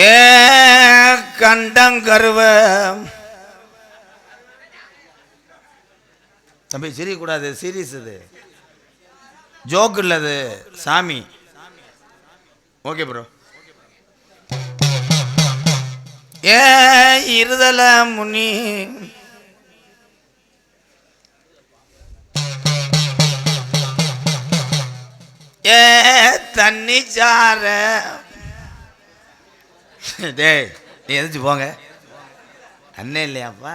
ஏ கண்டங்கருவ தம்பி சிரியக்கூடாது, சீரியஸ் இது, ஜோக் இல்லை அது, சாமி. Okay bro. ஏ இருதல முனி ஏ தண்ணி சார டேய் நீ எதிர்த்து போங்க அண்ணே இல்லையாப்பா.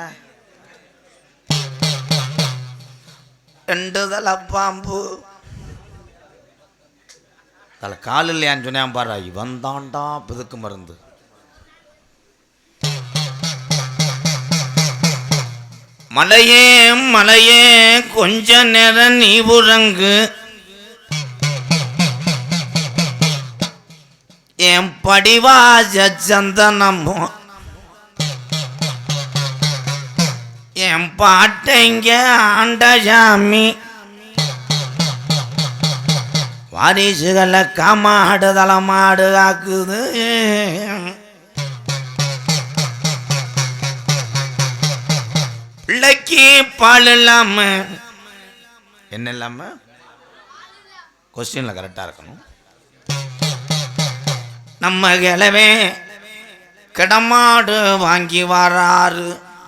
ரெண்டு தலை பாம்பு தலை கால் இல்லையான்னு சொன்னேன் பாரு, வந்தாண்டா பிதுக்கு மருந்து. மலையே மலையே கொஞ்ச நேரம் நீ உறங்கு, என் படிவாஜ சந்தனமோ என் பாட்டைங்க ஆண்டசாமி வாரிசுகளை காமாடு தலைமாடு ஆக்குது. பிள்ளைக்கு பால் இல்லாம என்ன இல்லாம கொஸ்டின்ல கரெக்டா இருக்கணும். நம்ம கிழவே கிடமாடு வாங்கி வராரு,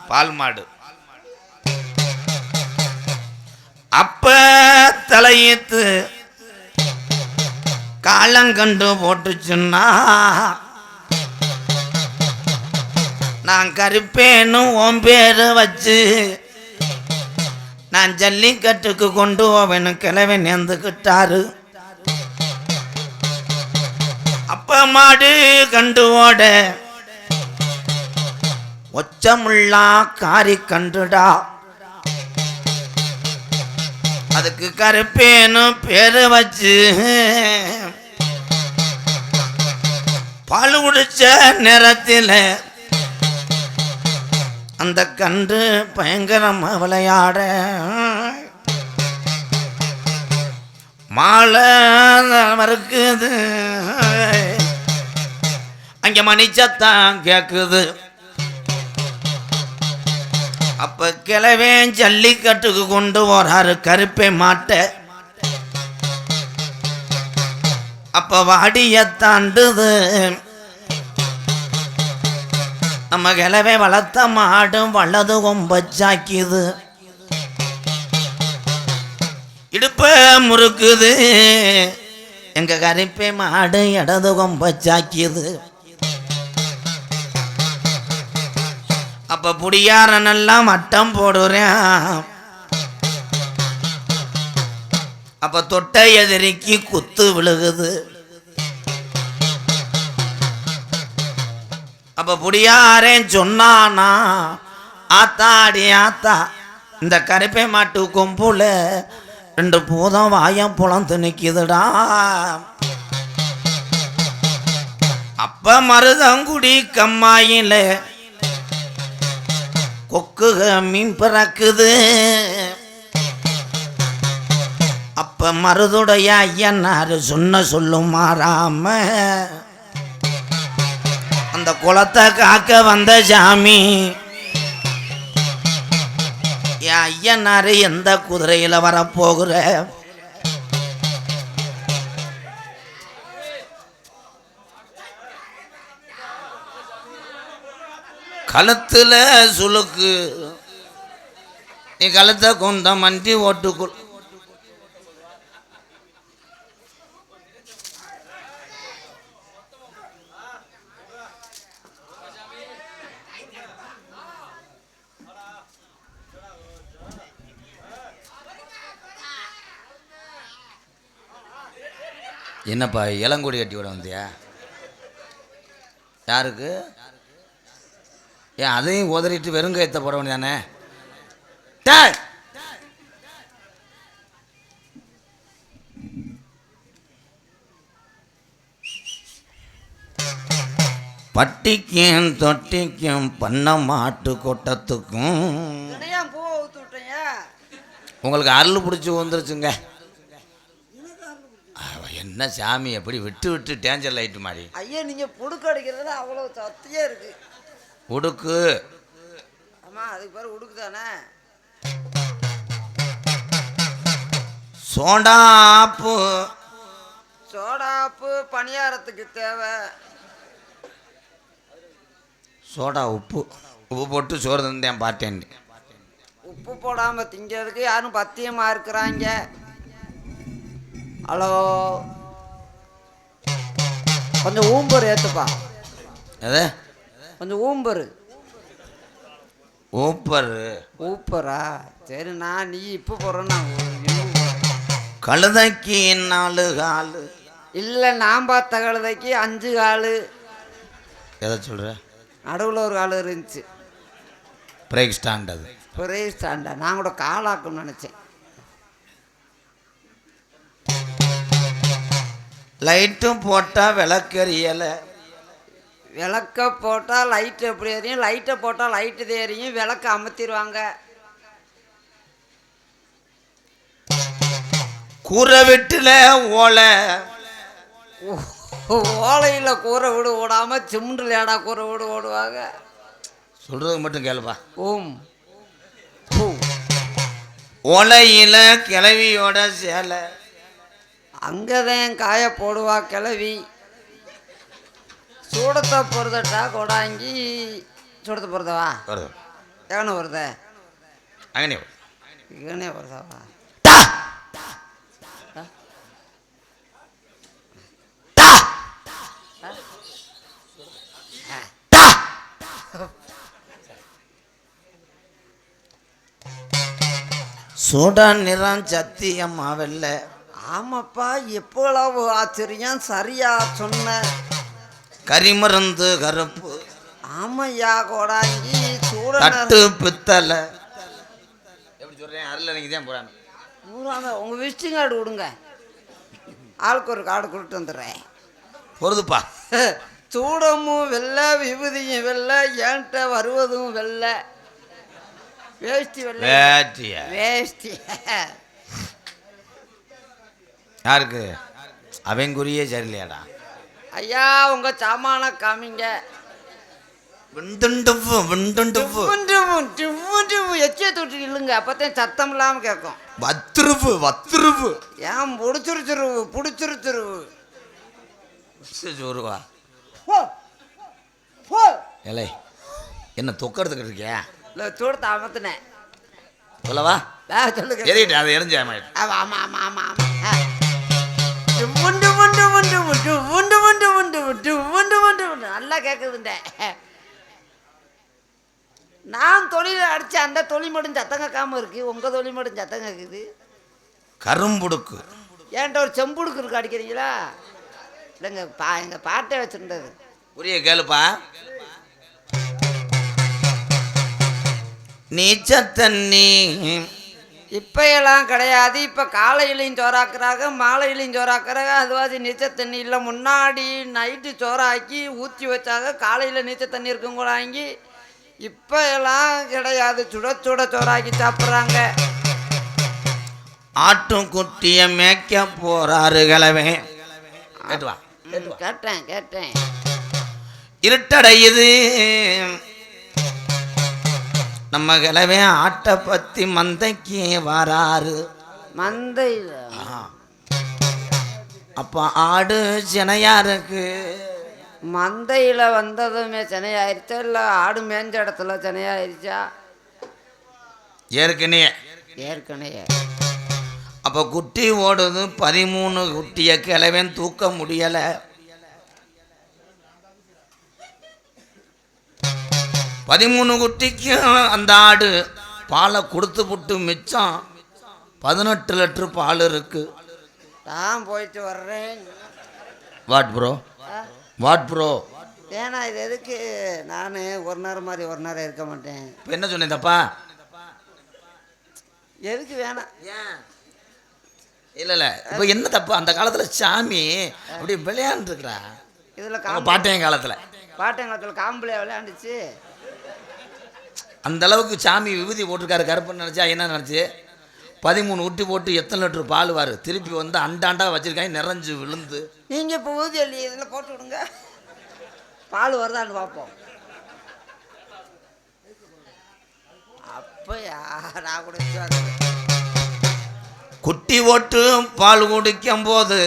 பால் மாடு. அப்ப தலையத்து காலங்கண்டு போட்டுச்சுன்னா நான் கருப்பேன்னு உன் பேரு வச்சு நான் ஜல்லிக்கட்டுக்கு கொண்டு போவேன்னு கிழவை நேர்ந்துக்கிட்டாரு. அப்ப மாடு கண்டு ஓட ஒச்சமுள்ளா காரி கண்டுடா, அதுக்கு கருப்பேன்னு பேரு வச்சு பால் குடிச்ச நேரத்தில் அந்த கன்று பயங்கரமா விளையாட மாலை மறுக்குது, அங்க மணிச்சத்தான் கேக்குது. அப்ப கிழவே ஜல்லிக்கட்டுக்கு கொண்டு போறாரு கருப்பை மாட்ட. அப்ப வாடிய தாண்டுது, நம்ம கிழவே வளர்த்த மாடும் வலது கொம்பச்சாக்கிது, இடுப்ப முறுக்குது. எங்க கருப்பை மாடு இடது கொம்பச்சாக்கிது. அப்ப புடியாரனெல்லாம் வட்டம் போடுறேன். அப்ப தொட்டை எதிரிக்கு குத்து விழுகுது. அப்ப புடியாரேன் சொன்னானா, ஆத்தாடி ஆத்தா இந்த கருப்பை மாட்டு கொம்புல ரெண்டு பூதம் வாயம் புலந்து நிக்குதுடா. அப்ப மருதங்குடி கம்மாயில கொக்குக மீன் பிறக்குது. அப்ப மருதுடைய ஐயனாரு சொன்ன சொல்லும் மாறாம அந்த குளத்தை காக்க வந்த சாமி, என் ஐயனாரு எந்த குதிரையில வரப்போகிற? கழுத்துல சுளுக்கு, நீ கழுத்தை கொண்ட மண்டி ஓட்டுக்குள். என்னப்பா இளங்கொடி கட்டி விட வந்தியா? யாருக்கு? ஏன் அதையும் உதறிட்டு வெறுங்கையத்தை போட வேண்டியதானே? பட்டிக்கும் தொட்டிக்கும் பண்ண மாட்டு கொட்டத்துக்கும் உங்களுக்கு அருள் பிடிச்சி வந்துருச்சுங்க. என்ன சாமி எப்படி விட்டு விட்டு டேஞ்சர் லைட் மாதிரி? ஐயா நீங்க புடுக்கு அடிக்கிறதுல அவ்வளோ சத்தியே இருக்கு. உடுக்கு. ஆமா அதுக்கு பேர் உடுக்கு தானே. சோடாப்பு. சோடாப்பு பணியாரத்துக்கு தேவை. சோடா உப்பு. உப்பு போட்டு சோறு தந்தேன் பார்த்தேன். உப்பு போடாமல் திங்கிறதுக்கு யாரும் பத்தியமாக இருக்கிறாங்க. ஹலோ கொஞ்சம் ஊம்பர் ஏற்றுப்பா. எது? கொஞ்சம் ஊம்பரு. ஊப்பர். ஊப்பரா? சரிண்ணா நீ இப்போ போடுறேன்னா கழுதைக்கு 4 கால். இல்லை நான் பார்த்த கழுதைக்கு 5 கால். எதை சொல்கிற? நடுவில் ஒரு கால் இருந்துச்சு. Break stand. அது பிரேக் ஸ்டாண்டா? நான் கூட காலாக்குன்னு நினச்சேன். லைட்டும் போட்டால் விளக்கெரியலை. விளக்க போட்டால் லைட்டு எப்படி எரியும்? லைட்டை போட்டால் லைட்டு தெரியும். விளக்க அமர்த்திடுவாங்க. கூரை வீட்டில் ஓலை. ஓலையில் கூரை வீடு ஓடாமல் சிமெண்டில் ஏடா கூரை வீடு ஓடுவாங்க. சொல்கிறது மட்டும் கேளுப்பா. ஓலையில் கிளவியோட சேலை. அங்கதான் காய போடுவா கிளவி. சூடத்தை பொறுத்தட்டா கொடாங்கி. சூடத்தை பொறுத்தவா எங்கன வருத? அங்கனே எங்கனே வருதவா? சோடா நிறம் சத்தியம்மா வெள்ள. ஆமாப்பா எப்போலாம் ஆச்சரியம் சரியா சொன்ன. கரிமருந்து கருப்பு. ஆமையா கோடாங்கி. சூட தட்டு பித்தலை. எப்படி சொல்கிறேன்? அருள் நீங்கள் தான் போகிறாங்க. உங்கள் விசிட்டிங் கார்டு கொடுங்க. ஆளுக்கு ஒரு கார்டு கொடுத்து வந்துடுறேன். பொறுதுப்பா. சூடமும் வெள்ளை விபூதியும் வெள்ளை ஏன்ட்ட வருவதும் வெள்ளை. வேஷ்டி வெள்ளை. வேஷ்டி யாருக்கு? அவங்குரியே சரியில்லையாடா. ஐயா உங்கள் சாமான காமிங்க. எச்சிய தொட்டு இல்லைங்க. அப்போத்தான் சத்தம் இல்லாமல் கேட்கும். வத்துருவு. ஏன் பிடிச்சிருச்சுருவு. சோறுவா ஏலே என்ன தொக்கிறதுக்கு இருக்கியா? இல்லை சூடத்தை அமர்த்தினேன். சொல்லவா? சொல்லுங்க. எரிட்டு அதை எரிஞ்சு. ஆமாம் ஆமாம் ஆமாம் ஆமாம். நல்லா கேட்குதுண்ட. நான் தொழில் அடித்தேன். அந்த தொழில் மட்டும் சத்தம் கேட்காம இருக்கு. உங்கள் தொழில் மட்டும் சத்தம் கேட்குது. கரும்புடுக்கு. ஏன்ட்ட ஒரு செம்புடுக்கு இருக்கு அடிக்கிறீங்களா? இல்லைங்க எங்கள் பாட்டை வச்சுருந்தது. புரிய கேளுப்பா. நீச்சல் தண்ணி இப்போயெல்லாம் கிடையாது. இப்போ காலையிலையும் சோறாக்குறாங்க மாலையிலையும் சோறாக்குறாங்க. அதுவாதி நீச்சல் தண்ணி இல்லை. முன்னாடி நைட்டு சோறாக்கி ஊற்றி வச்சாங்க. காலையில் நீச்சல் தண்ணி இருக்கும் கூட வாங்கி. இப்போ எல்லாம் கிடையாது. சுட சுட சோறாக்கி சாப்பிட்றாங்க. ஆட்டும் குட்டிய மேய்க்க போறாரு கிழவே. கேட்டுவா. கேட்டேன். இருட்டடையுது. நம்ம கிழவே ஆட்டை பத்தி மந்தைக்கு வராரு. மந்தையில் அப்போ ஆடு சினையா இருக்கு. மந்தையில் வந்ததுமே சினையாயிருச்சா இல்லை ஆடு மேய்ஞ்ச இடத்துல சினையாயிருச்சா? ஏற்கனவே. அப்போ குட்டி ஓடுது. 13 குட்டிய கிழவன் தூக்க முடியலை. 13 குட்டிக்கு அந்த ஆடு பாலை கொடுத்து புட்டு மிச்சம் 18 லிட்டர் பால் இருக்கு. நான் போயிட்டு வர்றேன். What bro? ஏன்னா இது எதுக்கு? நான் ஒரு நேரம் மாதிரி ஒரு நேரம் இருக்க மாட்டேன். இப்போ என்ன சொன்னேன் தப்பா? எதுக்கு வேணாம்? ஏன் இல்லை இப்போ என்ன தப்பு? அந்த காலத்தில் சாமி அப்படி விளையாண்டுருக்குறா. இதில் பாட்டையன் காலத்தில் காம்பிளையா விளையாண்டுச்சு. அந்த அளவுக்கு சாமி விபூதி போட்டிருக்காரு. கருப்புன்னு நினச்சா என்ன நினச்சி? 13 ஊட்டி போட்டு எத்தனை லிட்டர் பால் வாரு திருப்பி வந்து அண்டாண்டா வச்சிருக்காங்க நிறைஞ்சு விழுந்து. நீங்கள் இப்போ ஊதி அள்ளி இதில் போட்டு விடுங்க, பால் வருதான்னு பார்ப்போம். அப்போ யாரா கூட குட்டி போட்டு பால் குடிக்கும் போது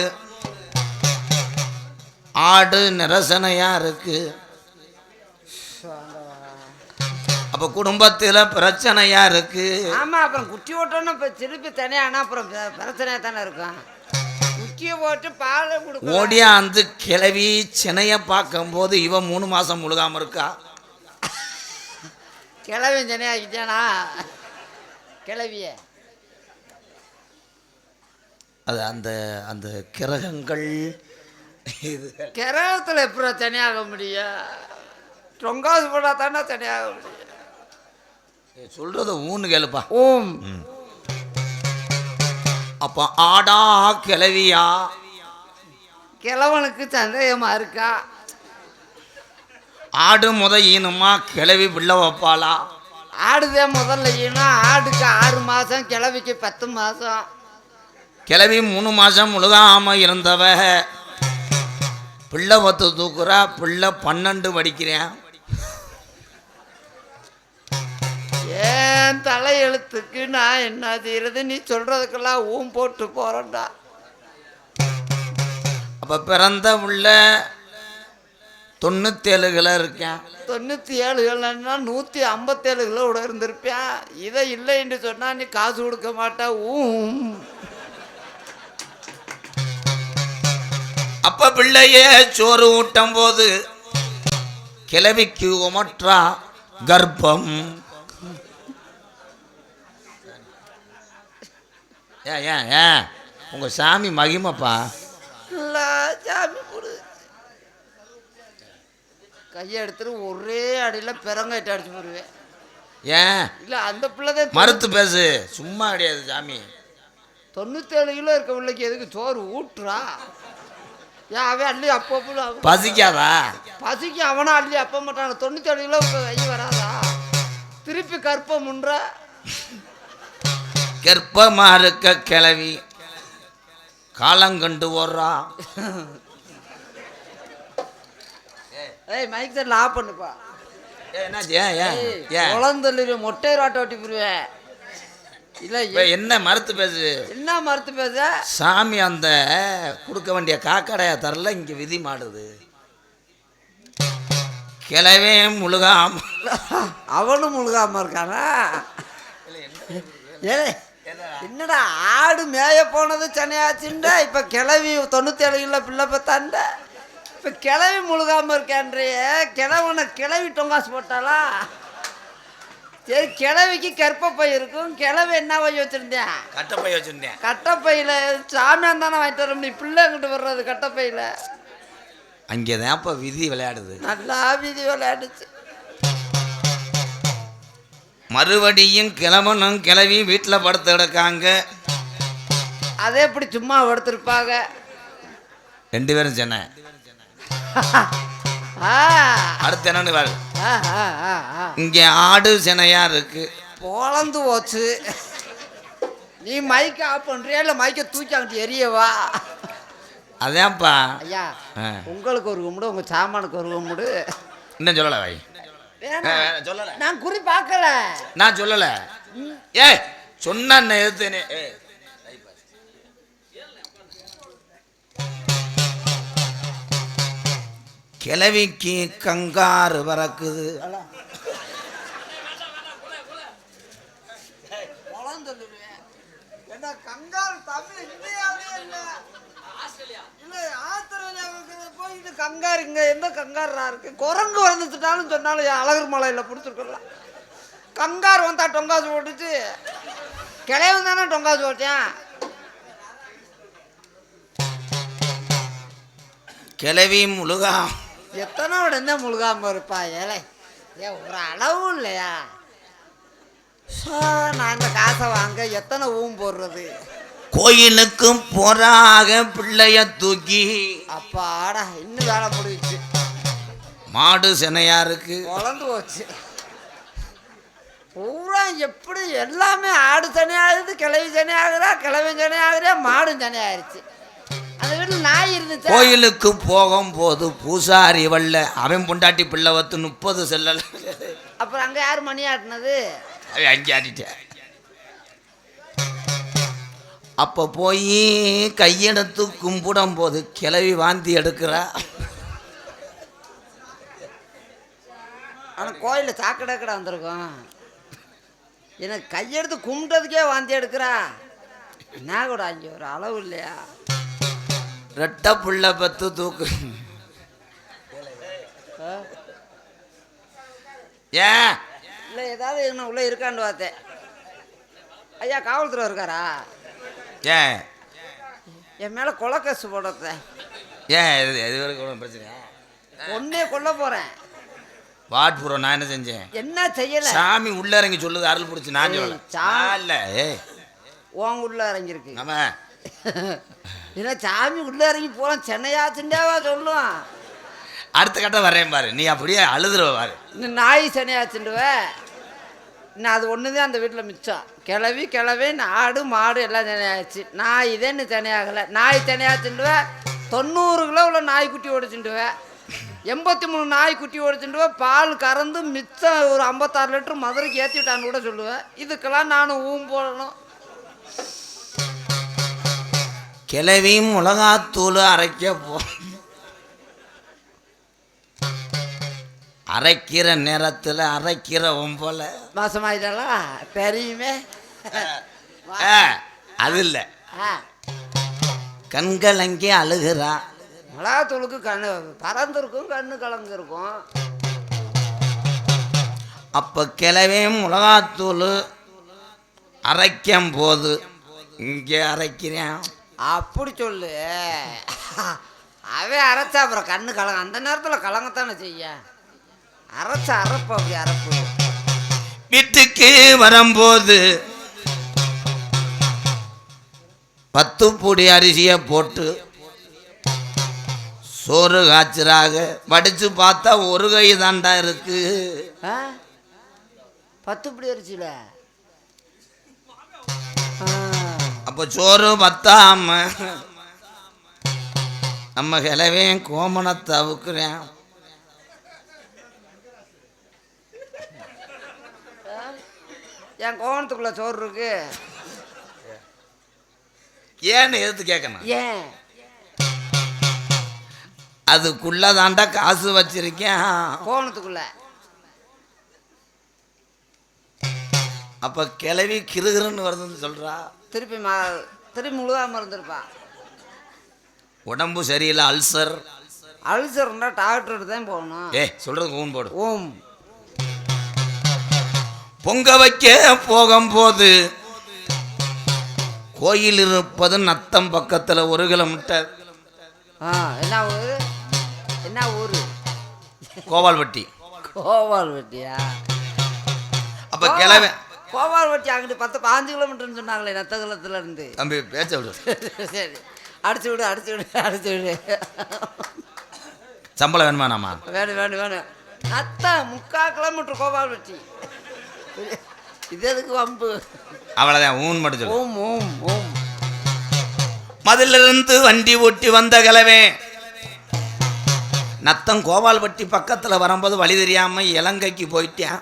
ஆடு நிரசனையா இருக்கு. அப்போ குடும்பத்தில் பிரச்சனையா இருக்கு. ஆமாம், அப்புறம் குட்டி ஓட்டோன்னு இப்போ திருப்பி தனியானா அப்புறம் பிரச்சனையாக தானே இருக்கும். குட்டியை போட்டு பாலை கொடுக்க ஓடியா அந்த கிளவி சினைய பார்க்கும்போது இவன் 3 மாதம் முழுகாமல் இருக்கா. கிளவி சினையாக்கிட்டானா கிளவிய? அது அந்த அந்த கிரகங்கள் இது கிரகத்தில் எப்படி தனியாக முடியும்? தொங்காசு போட்டால் தானே தனியாக முடியும். சொல்றத ஊன்னு கேளுப்பா. ஓம். அப்ப ஆடா கிளவியா? கிழவனுக்கு சந்தேகமா இருக்கா? ஆடு ஈனுமா கிளவி பிள்ளை வைப்பாளா? ஆடுதே முதல்ல ஈனும். ஆடுக்கு 6 மாதம், கிழவிக்கு 10 மாதம். கிளவி 3 மாதம் முழுகாம இருந்தவ பிள்ளை 10 தூக்குறா. பிள்ளை 12 படிக்கிறேன். ஏன் தலையெழுத்துக்கு நான் என்ன செய்யறது? நீ சொல்றதுக்கெல்லாம் ஊம் போட்டு போறேன்டா. அப்ப பிறந்த உள்ள 97 கிலோ இருக்கேன். 97 கிலோன்னா 157 கிலோட இருந்திருப்பேன். இதை இல்லை என்று சொன்னா நீ காசு கொடுக்க மாட்டா. ஊம். அப்ப பிள்ளையே சோறு ஊட்டும் போது கிளவிக்கு உமற்றா கர்ப்பம். ஏன் ஏன் ஏன் உங்க சாமி மகிமப்பா. சாமி கொடு. கையை எடுத்துட்டு ஒரே அடியில் பிறங்காயிட்டு அடிச்சு போடுவேன். ஏன் இல்லை அந்த பிள்ளைதான் மறுத்து பேசு. சும்மா கிடையாது சாமி. 97 கிலோ இருக்க பிள்ளைக்கு எதுக்கு சோறு ஊட்டுறா? ஏன் அவன் அள்ளி அப்போ பசிக்காதா? பசிக்கு அவனா அள்ளி அப்ப மாட்டாங்க. 97 கிலோ கை வராதா? திருப்பி கற்பம் முன்ற கர்ப்பமா இருக்க கிளவி காலங்கண்டு ஓடுறா. ஏய் மைக் செட்ல ஆஃப் பண்ணுப்பா. குழந்தல்லு மொட்டை ராட்டை ஓட்டி போடுவேன். இல்லை என்ன மறுத்து பேசு? என்ன மறுத்து பேச? சாமி அந்த கொடுக்க வேண்டிய காக்கடையா தரல. இங்க விதி மாடுது. கிளவே முழுகாம அவனும் முழுகாம இருக்கானா? என்னடா ஆடு மேய போனது சென்னையாச்சுண்டா. இப்ப கிளவி 97 கிலோ பிள்ளை பார்த்தாண்ட. இப்ப கிளவி முழுகாம இருக்கான்றிய. கிழவனை கிளவி டொங்காசு போட்டாளா? சரி, கிழவிக்கு கற்பப்பை இருக்கும். கிழவி என்ன பை வச்சிருந்தேன்? கட்டப்பை வச்சிருந்தேன். கட்டப்பையில சாமியான் தானே வாங்கிட்டு வர முடியும். பிள்ளை கிட்ட வர்றது கட்டப்பையில. அங்கேதான் விதி விளையாடுது. நல்லா விதி விளையாடுச்சு. மறுபடியும் கிழவனும் கிளவி வீட்டில் படுத்து கிடக்காங்க. அதே எப்படி சும்மா படுத்திருப்பாங்க? 2 பேரும் சென்னை. அடுத்து என்னன்னு இங்க ஆடு சென்னையா இருக்கு. பொழந்து போச்சு. நீ மைக்க ஆஃப் பண்றியா இல்லை மைக்க தூக்கி அங்கிட்டு எரியவா? அதான்ப்பா. ஐயா, உங்களுக்கு ஒரு கும்பிடு, உங்க சாமானுக்கு ஒரு கும்பிடு. இன்னும் சொல்லலை வை. சொல்லல. நான் குறி பார்க்கல. நான் சொல்லல. ஏ சொன்ன எதிர்த்தேனே. கிளவிக்கு கங்காரு பறக்குது. கங்காரு தமிழ் இந்தியாவே இல்லை. போயிட்டு கங்காரு இங்க எந்த கங்காரா இருக்கு? குரங்கு வந்துட்டாலும் சொன்னாலும் அழகர் மலையில பிடிச்சிருக்கலாம். கங்காரு வந்தா டொங்காசு போட்டுச்சு. கிளையவன் தானே டொங்காசு போட்டேன். கிளவி முழுகா எத்தனை உடனே முழுகாம இருப்பா? ஏழை ஒரு அளவு இல்லையா? நான் இந்த காசை வாங்க எத்தனை ஊம் போடுறது? கோயிலுக்கும் போறாக பிள்ளைய தூக்கி. அப்பாடா, இன்னும் வேலை முடிச்சு. மாடு சென்னையா இருக்கு. குழந்து போச்சு. பூரா எப்படி எல்லாமே ஆடு சனி ஆகுது, கிளவி சனி ஆகுறா, கிளவி சனி ஆகுறா, மாடும் சனி ஆயிடுச்சு. அந்த வீட்டில் நாய் இருந்துச்சு. கோயிலுக்கு போகும்போது பூசாரி வல்ல அவன் பொண்டாட்டி பிள்ளை வத்து 30 செல்லல. அப்புறம் அங்கே யார் மணி ஆட்டினது? அவன் அங்கே ஆட்டிட்டேன். அப்போ போய் கையெடுத்து கும்பிடும் போது கிளவி வாந்தி எடுக்கிறா. ஆனால் கோயிலில் சாக்கடை வந்திருக்கும். எனக்கு கையெடுத்து கும்பிட்டதுக்கே வாந்தி எடுக்கிறா. என்ன கூட அங்கே ஒரு அளவு இல்லையா? ரெட்டை புள்ள பத்து தூக்கு. ஏன் இல்லை ஏதாவது என்ன உள்ளே இருக்கான்னு பார்த்தேன். ஐயா காவல்துறை இருக்காரா? ஏன் என் மேலே கொலைக்கேசு போடுறத. ஏன் இது வரைக்கும் பிரச்சனை? ஒன்னே கொல்ல போகிறேன். வாட் ப்ரோ, நான் என்ன செஞ்சேன்? என்ன செய்யலை? சாமி உள்ள இறங்கி சொல்லுது, அருள் பிடிச்சி நான் சொல்லல. உன் உள்ள இறங்கியிருக்கு. ஆமா, ஏன்னா சாமி உள்ள இறங்கி போகலாம். சென்னையா சிண்டாவா சொல்லுவான். அடுத்த கட்டம் வர்றேன் பாரு, நீ அப்படியே அழுதுருவ பாரு. இன்னும் நாய் சென்னையாச்சுண்டுவ. இன்னும் அது ஒன்று தான் அந்த வீட்டில் மிச்சம். கிளவி ஆடு மாடு எல்லாம் சென்னையாச்சு. நாய் இதே இன்னும் சென்னையாகலை. நாய் சென்னையாச்சுண்டுவேன். 90 கிலோ உள்ள நாய்க்குட்டி ஓடிச்சுண்டுவேன். 83 நாய்க்குட்டி ஓடிச்சுண்டுவேன். பால் கறந்து மிச்சம் ஒரு 56 லிட்டர் மதுரைக்கு ஏற்றி விட்டான்னு கூட சொல்லுவேன். இதுக்கெல்லாம் நானும் போடணும். கிளவியும் மிளகாத்தூள் அரைக்க அரைக்கிற நேரத்தில் அரைக்கிறவன் போல மாசமாயிட்டாளா தெரியுமே. அது இல்லை, கண்கள் அங்கே அழுகிறா. மிளகாத்தூளுக்கு கண்ணு பறந்துருக்கும், கண்ணு கலந்துருக்கும். அப்போ கிளவியும் மிளகாத்தூள் அரைக்கும் போது இங்கே அரைக்கிறேன் அப்படி சொல்லு. அவன் அரைச்சா அப்புறம் கண்ணு கலங்க. அந்த நேரத்தில் கலங்கத்தானே செய்ய. அரைச்ச அரைப்பு அப்படி அரைப்பு. வீட்டுக்கு வரும்போது 10 பொடி அரிசியை போட்டு சோறு காய்ச்சறாக. வடிச்சு பார்த்தா ஒரு கை தாண்டா இருக்கு. 10 பொடி அரிசியில அப்போ சோறு பத்தாம நம்ம கிளவேன் கோமணத்தை அவுக்குறேன். என் கோவணத்துக்குள்ள சோறு இருக்கு. ஏன்னு எதிர்த்து கேட்கணும். ஏன் அதுக்குள்ளதாண்டா காசு வச்சிருக்கேன் கோவணத்துக்குள்ள. அப்ப கிளவி கிருகிருன்னு வருதுன்னு சொல்றா. திருப்பி முழுகாம இருந்திருப்பா. உடம்பு சரியில்லை, அல்சர். அல்சர்னா டாக்டர் தான் போகணும். சொல்றது ஊன் போடு. ஓம். பொங்க வைக்க போகும்போது கோயில் இருப்பது நத்தம் பக்கத்துல 1 கிலோமீட்டர். என்ன ஊரு? கோவால்பட்டி. கோவால்பட்டியா? அப்ப கிளவே கோவால்பட்டி அங்கிட்டு 10-15 கிலோமீட்டர்னு சொன்னாங்களே நத்தகுலத்துல இருந்து. தம்பி பேச்ச விடு. சரி, அடிச்சு விடு. சம்பளம் வேணுமானாமா? வேணும். நத்தம் 3/4 கிலோமீட்டர் கோவால்பட்டி. இது எதுக்கு வம்பு? அவ்வளவுதான், ஊன் மட்டும் சொல்லு. ஓம். மதிலிருந்து வண்டி ஓட்டி வந்த கிளவே நத்தம் கோவால்பட்டி பக்கத்துல வரும்போது வழி தெரியாம இலங்கைக்கு போயிட்டேன்.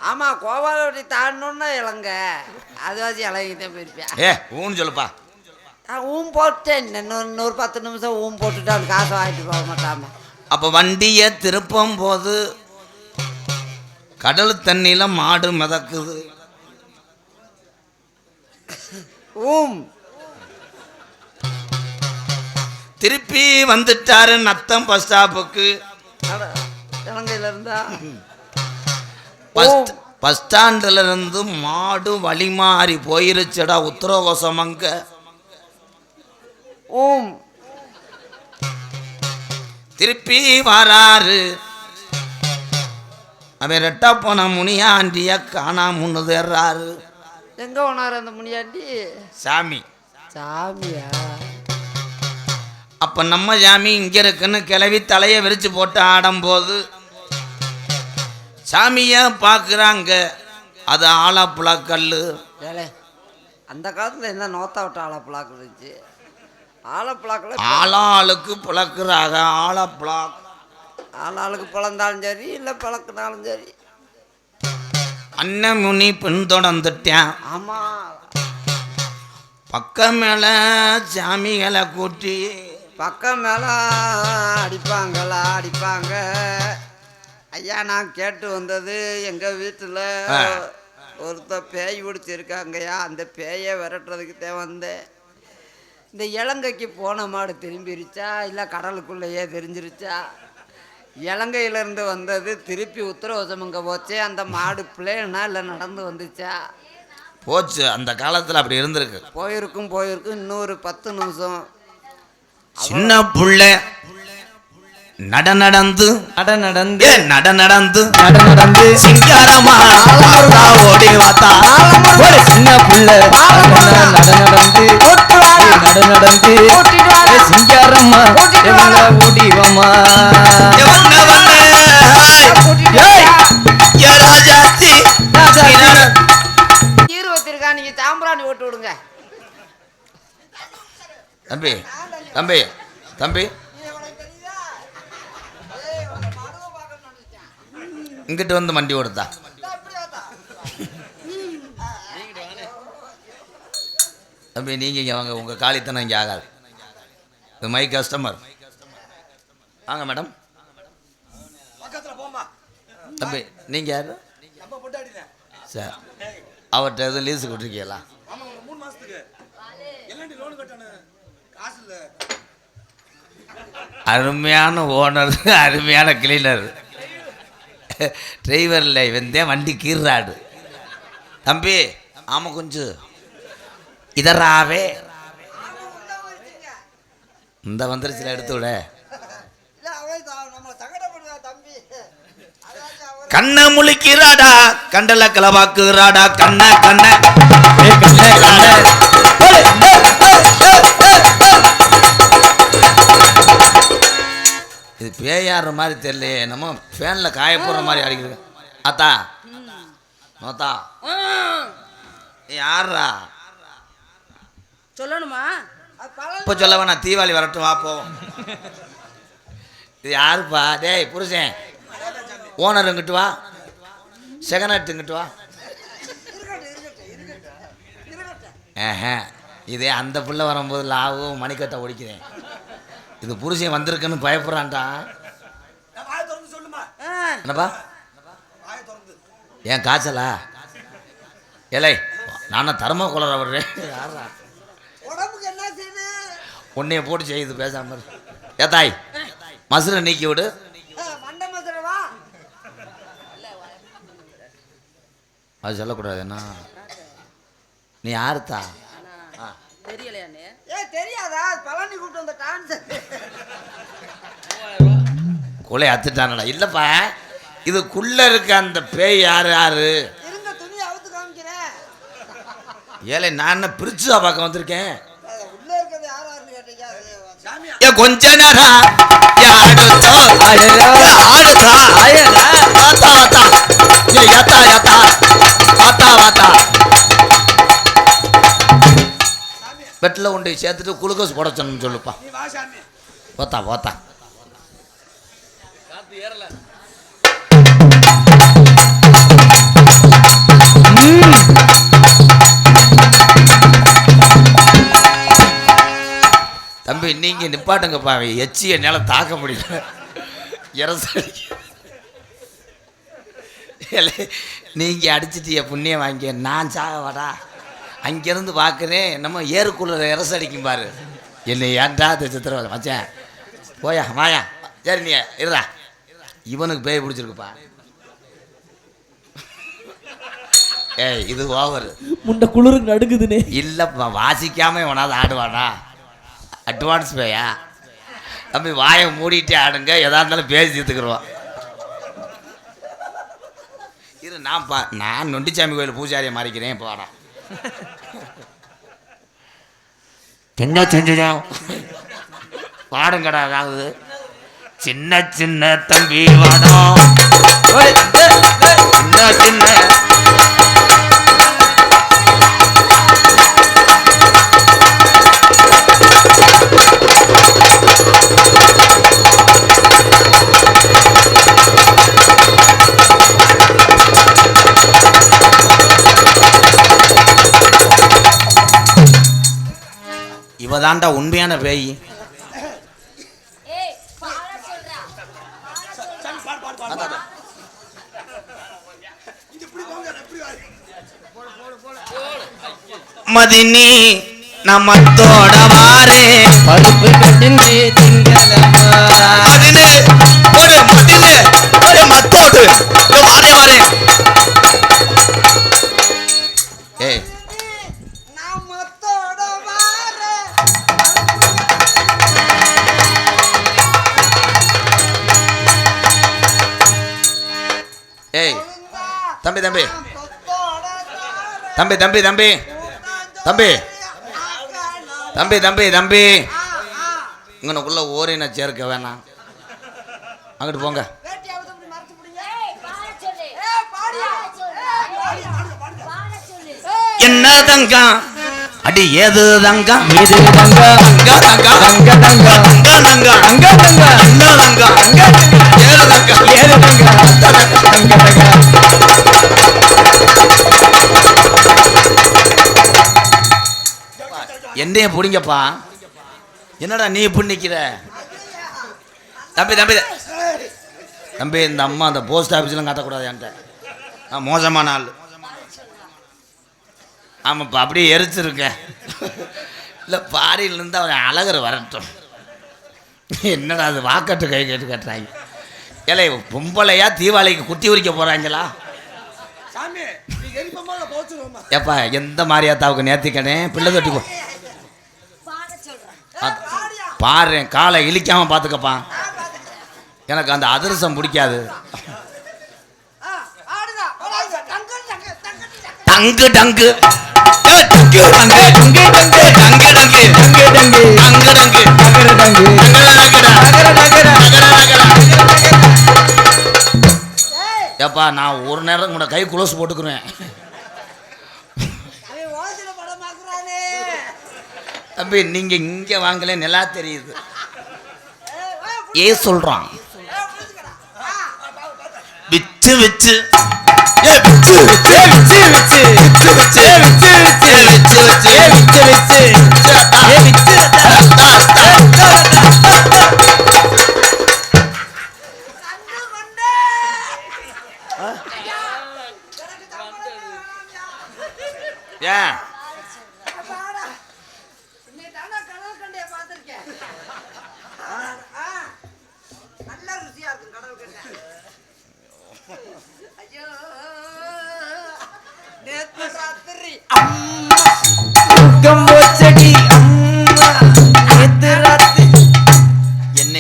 ஆமா, கோவால்பட்டி தாண்டணும்னா இலங்கை. அதுவாச்சு இலங்கைக்கு தான் போயிருப்பேன். ஊன்னு சொல்லுப்பா. போட்டேன். இன்னொரு 10 நிமிஷம் போட்டுட்டு அவன் காசை வாங்கிட்டு போக மாட்டாம. அப்ப வண்டியை திருப்பும் போது கடல் தண்ணியில மாடு மிதக்குது. திருப்பி வந்துட்டாரு நத்தம் பஸ் ஸ்டாப்புக்கு. இலங்கையில இருந்தா பஸ் ஸ்டாண்ட்ல இருந்து மாடு வழி மாறி போயிருச்சடா உத்தரகோசமங்க. திருப்பி வராரு. அவன் ரெட்டா போன முனியாண்டிய காணாம தேர்றாரு. எங்க போனாரு அந்த முனியாண்டி? சாமியா? அப்ப நம்ம சாமி இங்க இருக்குன்னு கிளவி தலைய விரிச்சு போட்டு ஆடும்போது சாமியை பார்க்குறாங்க, அது ஆலப்புழா கல். ஏலே அந்த காலத்தில் என்ன நோத்தா விட்டு ஆலப்புழாக்கு இருந்துச்சு. ஆலப்புழாக்கில் ஆளாளுக்கு பிளக்குறாங்க. ஆலப்புழா ஆளாளுக்கு பிளந்தாலும் சரி இல்லை பிளக்குனாலும் சரி. அண்ணன் முனி பின்தொடர்ந்துட்டேன். ஆமாம், பக்கம் மேல சாமிகளை கூட்டி பக்கம் மேலே அடிப்பாங்களா அடிப்பாங்க. ஐயா நான் கேட்டு வந்தது எங்கள் வீட்டில் ஒருத்தர் பேய் பிடிச்சிருக்காங்கய்யா. அந்த பேயை விரட்டுறதுக்கு தான் வந்தேன். இந்த இலங்கைக்கு போன மாடு திரும்பிருச்சா இல்லை கடலுக்குள்ளேயே தெரிஞ்சிருச்சா? இலங்கையிலேருந்து வந்தது திருப்பி உத்தரவசமங்க போச்சே, அந்த மாடு பிளேனா இல்லை நடந்து வந்துச்சா? போச்சு. அந்த காலத்தில் அப்படி இருந்திருக்கு. போயிருக்கும் இன்னொரு 10 நிமிஷம். சின்ன புள்ள நடந்து சிங்காரமா ஓடி வாத்தா. ஒரு சின்ன புள்ள நடந்து சிங்காரம்மா ஓடி வாமா. வச்சிருக்கா, நீங்க சாம்பிராணி ஓட்டு விடுங்க. தம்பி தம்பி தம்பி இங்கிட்டு வந்து மண்டி ஓடுதா? தம்பி நீங்க இங்க வாங்க. உங்க காலித்தனம் இங்கே ஆகாது. இது மை கஸ்டமர். வாங்க மேடம். தம்பி நீங்க யாரு சார்? அவர்கிட்ட எதுவும் லீஸு கொடுத்துருக்கீங்களா? அருமையான ஓனர், அருமையான கிளீனர், டிரைவரில் வந்தே வண்டி கீறாடு. தம்பி ஆமாம் கொஞ்சம் இதராவே இந்த வந்துருச்சுல எடுத்து விட. கண்ண முழிக்கிறாடா, கண்டல கிளவாக்குறாடா, கண்ண கண்ண இது பேயாடுற மாதிரி தெரியலையே. நம்ம ஃபேனில் காய போடுற மாதிரி அடிக்கிறது. அத்தா நோத்தா யாரா சொல்லணுமா? இப்போ சொல்ல வேணாம், தீபாவளி வரட்டும் வா போவோம். இது யாருப்பா? டேய் புருஷன், ஓனர் இங்கிட்டு வா, செகண்ட் இங்கிட்டு வா. இதே அந்த பிள்ளை வரும்போது லாவும் மணிக்கட்டை ஒடிக்கிறேன். இது புருஷன் வந்திருக்குன்னு பயப்படுறான்டா. என்னப்பா ஏன் காய்ச்சலா? ஏலை நானும் தர்ம குளர விடுறேன். உன்னைய போட்டு செய்யுது பேசாம. ஏத்தாய் மசுரை நீக்கி விடு. அது சொல்லக்கூடாது. என்ன நீ யாருத்தா? தெரியலையானே? தெரியாதா? பழனி கூப்பிட்டு வந்த டான்ஸ் கொலை அத்துட்டானடா. இல்லப்பா இதுக்குள்ள இருக்க அந்த பேய் யாரு யாரு? இருங்க துணி அவுத்து காமிக்கிறேன். ஏலே நான் பிரிச்சுதா பார்க்க வந்திருக்கேன். உள்ள இருக்கிறது யார் யாருன்னு கேட்டீங்க? கொஞ்ச நேரம் பெட்டில் கொண்டு சேர்த்துட்டு குளுக்கோஸ் போட சொன்னு சொல்லுப்பா. போத்தா போத்தா தம்பி நீங்க நிப்பாட்டுங்கப்பா. எச்சிய என்னால தாக்க முடியல. நீங்க அடிச்சிட்டிய புண்ணியம் வாங்கி நான் சாகவாடா. அங்கேருந்து பார்க்குறேன் நம்ம ஏறுக்குள்ள இரசு அடிக்கும் பாரு. என்னை ஏன்டா சித்திரவதை மச்சான் போயா மாயா. சரி நீ இருடா, இவனுக்கு பேய் பிடிச்சிருக்குப்பா. ஏய் இது ஓவர். முண்ட குளிருக்கு நடுக்குதுனே. இல்லைப்பா வாசிக்காம இவனாவது ஆடுவானா? அட்வான்ஸ் பேயா? தம்பி வாயை மூடிட்டு ஆடுங்க, எதா இருந்தாலும் பேசி தீர்த்துக்குருவான். இரு நான் நொண்டிச்சாமி கோயில் பூஜாரியை மாறிக்கிறேன். இப்போ வாடா. என்ன செஞ்சுதான் பாடுங்கடா. அதாவது சின்ன சின்ன தம்பி வாடா சின்ன சின்ன இவதாண்டா உண்மையான பேய். மதினி நம்மத்தோட வாரே பருப்பு கட்டிந்து திங்களம்மா மதினி ஒரு மதினி ஒரு மத்தோடு வாரே வாரே. ஏய் ஏய் தம்பி தம்பி தம்பி தம்பி தம்பி தம்பி தம்பி தம்பி தம்பி இங்கனுக்குள்ள ஓரின சேர்க்க வேணாம், அங்கிட்டு போங்க. என்ன தங்கம் அடி ஏது தங்கம் இது தங்க தங்க தங்க தங்க தங்க தங்க தங்க தங்க தங்க என்ன தங்கம் தங்க ஏது தங்கம் ஏது தங்க தங்க தங்க என்னைய பிடிங்கப்பா. என்னடா நீ இப்படி நிக்கிற? தம்பி தம்பி தம்பி இந்த அம்மா அந்த போஸ்ட் ஆஃபீஸ்லாம் காட்டக்கூடாது என்கிட்ட, நான் மோசமான ஆள். ஆமாப்பா அப்படியே எரிச்சிருக்கேன். இல்லை பாரியிலேருந்து அவன் அழகர் வரட்டும். என்னடா அது வாக்கட்டு கை கேட்டு கட்டுறாங்க. ஏலே பொம்பளையா தீபாவளிக்கு குத்தி உரிக்க போகிறாங்களா? ஏப்பா எந்த மாரியாத்தாவுக்கு நேர்த்திக்கனே பிள்ளை தொட்டி பாடுறேன், காலை இழிக்காம பார்த்துக்கப்பா. எனக்கு அந்த அதிரசம் பிடிக்காது. டங்கு டங்கு டங்கு டங்கு டங்கு டங்கு டங்கு டங்கு டங்கு டங்கு டங்கு ஏப்பா நான் ஒரு நேரம் கூட கை குளோஸ் போட்டுக்குறேன். தம்பி நீங்க இங்க வாங்கல நல்லா தெரியுது. ஏ சொல்றான் விச்சு விச்சு விச்சு விச்சு விச்சு விச்சு விச்சு விச்சு விச்சு விச்சு விச்சு விச்சு ஏன்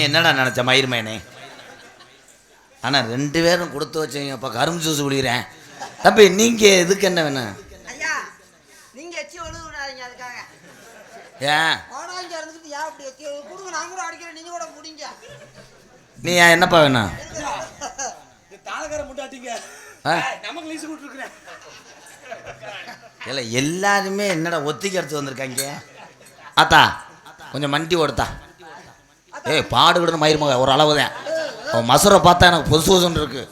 என்னடா நினைச்ச மயிர்மேனே? ஆனா 2 பேரும் கொடுத்து வச்சீங்க. அப்ப கரும்பு ஜூஸ் குடிக்கிறேன். தம்பி நீங்க இதுக்கு என்ன வேணும்? ஏன் நீ ஏன் என்னப்பா வேணும்? இல்ல எல்லாருமே என்னடா ஒத்திக்கு எடுத்து வந்திருக்காங்க. ஆத்தா கொஞ்சம் மண்டி ஓடுத்தா. ஏய் பாடுகிட்டு மயிர்மக ஒரு அளவு தான். மசுரை பார்த்தா எனக்கு பொசு பொசுன்னு இருக்கு.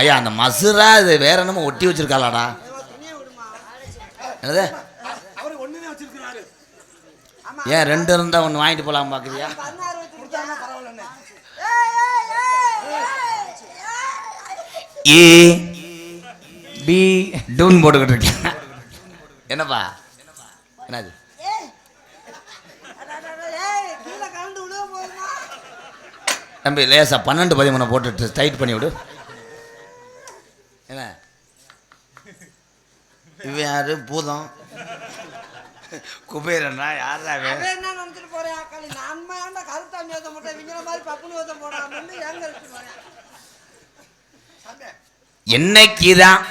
ஐயா அந்த மசுரா இது வேற என்னமோ ஒட்டி வச்சிருக்காளாடா. என்னது ஏன் 2 இருந்தா ஒன்று வாங்கிட்டு போகலாம் பார்க்குறியா? ஏ பி டூன் போட்டுக்கிட்டு இருக்கேன். என்னப்பா என்னது? தம்பி லேசா 12-13 போட்டுட்டு டைட் பண்ணி விடு. என்ன இவன் யாரு? பூதம் குபேரனா? யாரா என்னைக்குதான்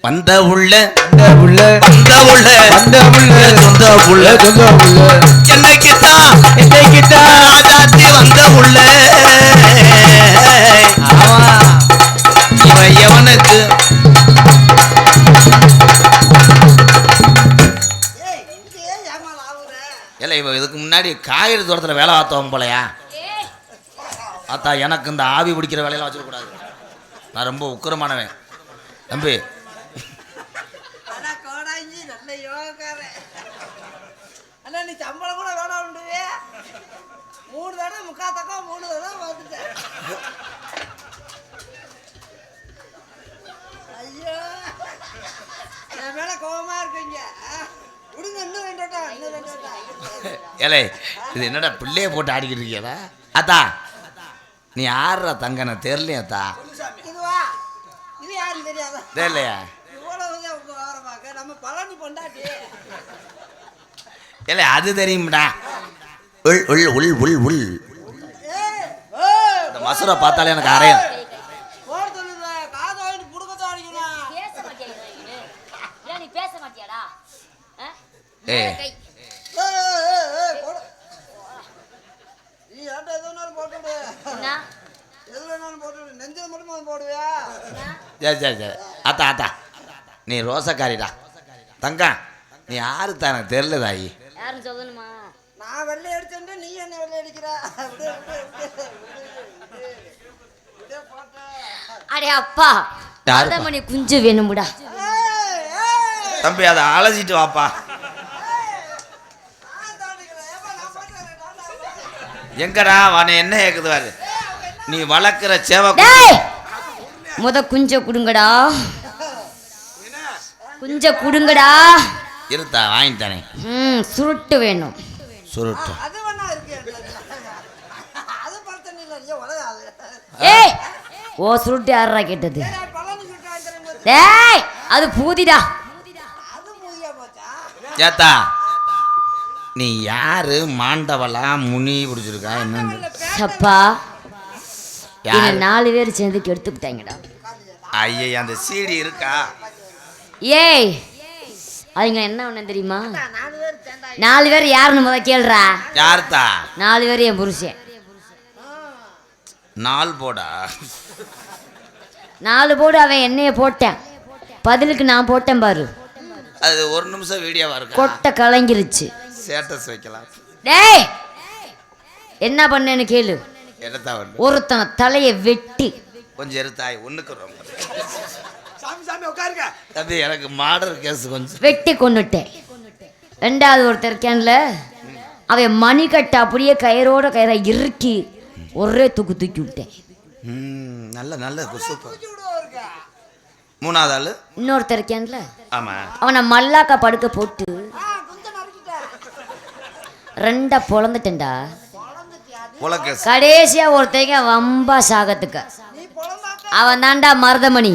வந்த உள்ள வந்த உள்ள வந்த உள்ள வந்த உள்ள வந்த உள்ள என்ன என்னைக்குத்தான் ராஜாத்தி வந்த உள்ள இவன் எவனுக்கு இல்ல இவன் இதுக்கு முன்னாடி காய்கறி தோட்டத்தில் வேலை பார்த்தவன் போலையா ஆத்தா எனக்கு இந்த ஆவி பிடிக்கிற வேலையெல்லாம் வச்சுக்கூடாது. நான் ரொம்ப உக்கிரமானவன் தம்பி. நீ சம்பளம் கூட வேணாம் உண்டுவே 3 தடவை முக்காத்தக்கா 3 தடவை பார்த்துட்டேன். ஐயோ என் மேல கோபமா இருக்கீங்க. விடுங்க இன்னும் 2 வட்டம். ஏலே இது என்னடா பிள்ளைய போட்டு ஆடிக்கிட்டு இருக்கியடா? அத்தா நீ ஆடுற தங்க நான் தெரியலையாத்தா. இதுவா இது யாருன்னு தெரியாதா? தெரியலையா? இவ்வளவுதான் உங்க விவரமாக்க நம்ம பழனி பொண்டாட்டி. இல்லை அது தெரியும்டா. உள் உள் உள் உள் உள் இந்த மசுரை பார்த்தாலே எனக்கு அறையும். ஏ சரி சரி சரி அத்தா அத்தா நீ ரோசக்காரிடா தங்கா. நீ யாரு தான் எனக்கு தெரியல தாயி. யாரும் சொல்லணுமா? நான் வெள்ளை அடிச்சேன் நீ என்ன வெள்ளை அடிக்கிற? அடே அப்பா மணி குஞ்சு வேணும்டா. தம்பி அதை அலசிட்டு வாப்பா. எங்கடா வானே என்ன ஏக்குது வாரு நீ வளர்க்குற சேவை. முத குஞ்ச குடுங்கடா, குஞ்ச குடுங்கடா. இருத்தா வாங்கிட்டானே. சுருட்டு வேணும். சுருட்டு அது வேணா இருக்கு. அது பிரச்சனை இல்ல நீ உலகாது. ஏய் ஓ சுருட்டு யாரா கேட்டது? பழனி சுட்டு வாங்குறேன். டேய் அது பூதிடா. அது பூதியா போச்சா? ஏத்தா நீ யாரு மாண்டவளா முனி பிடிச்சிருக்கா என்னன்னு? அப்பா யாரு? 4 பேர் சேர்ந்து கெடுத்து விட்டாங்கடா. ஐயே அந்த சீடி இருக்கா? ஏய் அவங்க என்ன ஒண்ணு தெரியுமா? 4 பேர் யாருன்னு முத கேள்றா. யாருத்தா? 4 பேர் என் புருஷன். 4 போடா. 4 போடு அவன் என்னைய போட்டேன். பதிலுக்கு நான் போட்டேன் பாரு. அது 1 நிமிஷம் வீடியோவா இருக்கு. கொட்டை கலங்கிருச்சு. ஸ்டேட்டஸ் வைக்கலாம். டேய் என்ன பண்ணேன்னு கேளு. என்னத்தா வந்து ஒருத்தனை தலையை வெட்டி கொஞ்சம் இருத்தாய் ஒண்ணுக்கு ரொம்ப சாமி சாமி உட்காருங்க தம்பி. எனக்கு மாடர் கேஸ் கொஞ்சம் வெட்டி கொன்னுட்டேன். 2வது ஒருத்தர் இருக்கான்ல அவன் மணிக்கட்டை அப்படியே கயிறா இறுக்கி ஒரே தூக்கி விட்டேன். நல்ல நல்ல சூப்பர். 3வது ஆளு இன்னொருத்தர் இருக்கான்ல ஆமா அவனை மல்லாக்கா படுக்க போட்டு 2 பொழந்துட்டேன்டா. உலகேஸ் கடைசியா ஒருத்தங்க வம்பா சாகத்துக்கு அவன் தாண்டா மருதமணி.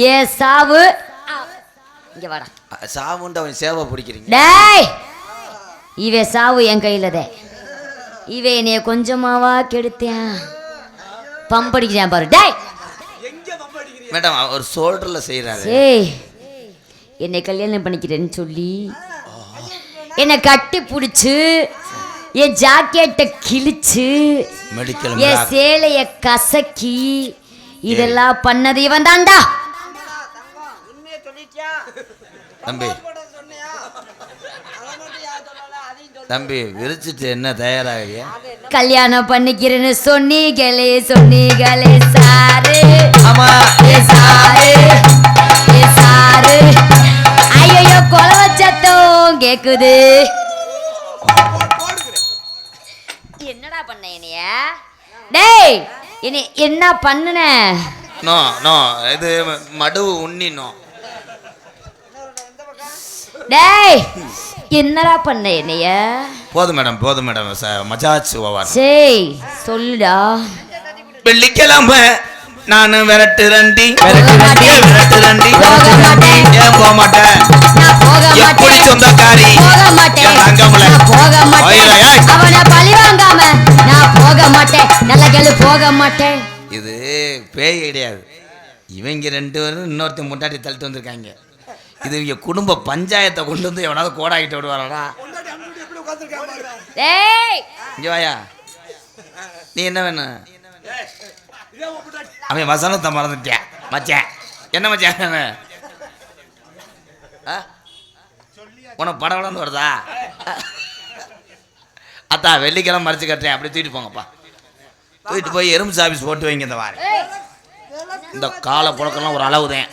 ஏ சாவு இங்க வாடா. சாவுண்டு அவன் சேவை பிடிக்கிறீங்க. டேய் இவன் சாவு என் கையிலதே. இவன் என்னைய கொஞ்சமாவா கெடுத்தேன். பம்படிக்கிறேன் பாரு. டேய் மேடம் ஒரு ஷோல்டர்ல செய்யறாரு. ஏய் என்னை கல்யாணம் பண்ணிக்கிறேன்னு சொல்லி என்னை கட்டி பிடிச்சு என் ஜாக்கெட்டை கிழிச்சு மெடிக்கல் என் சேலைய கசக்கி இதெல்லாம் பண்ணது இவன் தான்டா. தம்பி தம்பி விரிச்சிட்டு என்ன தயாராகியா? கல்யாணம் பண்ணிக்கிறேன்னு சொன்னீங்களே சாரு. ஆமா ஏ சாரு ஏ சாரு. ஐயோ கொலை வச்சத்தோம் கேக்குது. என்னடா பண்ண என்னைய? டேய் என்ன பண்ணுன? நோ நோ இது மடு உண்ணினோ. டேய் என்னடா பண்ண என்னைய? போதும் மேடம் மஜாச்சு ஓவர். சரி சொல்லுடா. வெள்ளிக்கிழமை நானு விரட்டு ரண்டி போக மாட்டேன். ஏன் போக மாட்டேன்? நான் போக எப்படி மாட்டேன். சொந்தக்காரி போக மாட்டேன். என் தங்கமுல. நான் போக மாட்டேன். ஐயா, ஏய். அவனை பழி வாங்காம நான் போக மாட்டேன். நல்ல கேளு போக மாட்டேன். இது பேய் கிடையாது. இவங்க 2 பேரும் இன்னொருத்தன் முன்னாடி தள்ளிட்டு வந்திருக்காங்க. இது இவங்க குடும்ப பஞ்சாயத்தை கொண்டு வந்து எவனாவது கோடாகிட்டு விடுவாரா? ஏய் இங்க வாயா. நீ என்ன வேணும்? அவன் வசனத்தை மறந்துட்டேன் மச்சான். என்ன மச்சான்? உனக்கு படம் வளர்ந்து வருதா? அத்தா வெள்ளிக்கிழமை மறைச்சு கட்டுறேன், அப்படி தூக்கிட்டு போங்கப்பா. தூக்கிட்டு போய் எறும்பு சாபிஸ் போட்டு வைங்க. இந்த வாரம் இந்த காலை புழக்கெல்லாம் ஒரு அளவு தான்.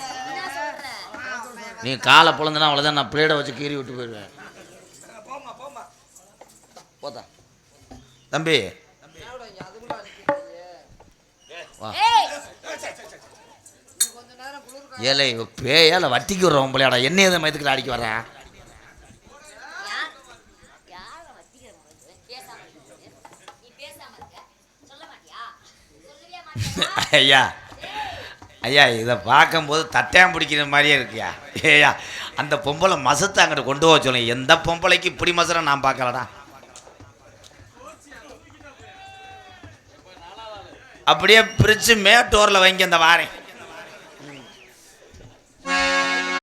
நீ காலை புழந்தனா அவ்வளோதான், நான் பிளேடை வச்சு கீறி விட்டு போயிடுவேன். போதா தம்பி ஏழை பேயால வட்டிக்கு விடுறவன் பிள்ளையாடா. என்ன எதை மயத்துக்கிட்ட அடிக்க வர்றேன்? ஐயா ஐயா, இதை பார்க்கும்போது தட்டையான் பிடிக்கிற மாதிரியே இருக்கியா? ஏயா, அந்த பொம்பளை மசத்தை அங்கிட்ட கொண்டு போக சொல்லுங்க. எந்த பொம்பளைக்கு இப்படி மசரை நான் பார்க்கலடா. அப்படியே பிரித்து மேட்டோரில் வைங்க. இந்த வாரேன்